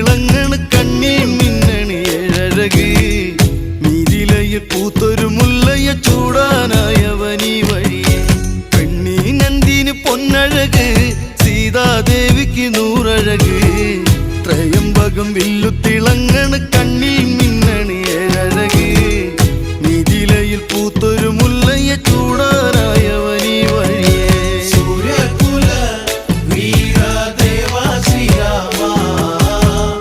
തിളങ്ങണ് കണ്ണിൽ മിന്നണി ഏഴഴക് നീരിലയിൽ പൂത്തൊരു മുല്ലയ ചൂടാനായവനീ വഴി പെണ്ണീനെന്തിന് പൊന്നഴക് സീതാദേവിക്ക് നൂറഴക് ത്രയംബകം വില്ലു തിളങ്ങണ് കണ്ണിൽ മിന്നണി ഏഴഴക് നീരിലയിൽ പൂത്തൊരു മുല്ലയ ചൂടാ